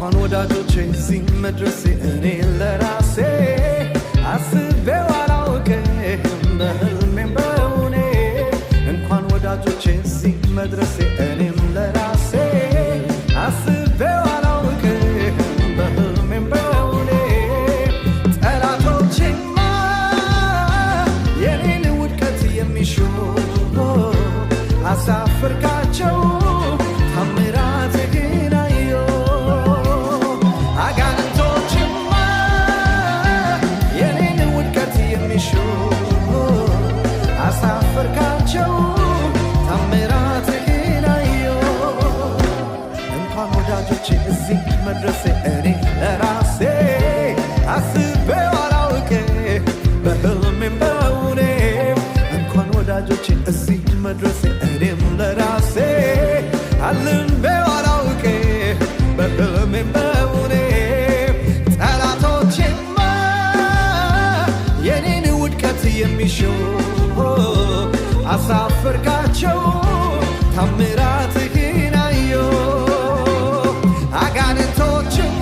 እንኳን ወዳጆቼ እዚህ መድረሴ እኔ ለራሴ አስቤው አላውቅም በህልሜም በእውኔ እንኳን ወዳጆቼ እዚህ መድረሴ እኔም ለራሴ አስቤው አላውቅም በህልሜም በእውኔ ጠላቶቼማ የኔን ውድቀት የሚሹ አሳፍርካቸው ታምራትህን አየሁ አጋንንቶችማ የኔን ውድቀት የሚሹ አሳፍርካቸው ታምራትህን አየሁ እንኳን ወዳጆቼ እዚህ መድረሴ እኔ ለራሴ አስቤው አላውቅም በህልሜም በእውኔ እንኳን ወዳጆቼ እዚህ መድረሴ እኔም ለራሴ አልሜው አላውቅም በህልሜም በእውኔ ጠላቶቼማ የኔን ውድቀት የሚሹ አሳፍርካቸው ታምራትህን አየሁ አጋንንቶችማ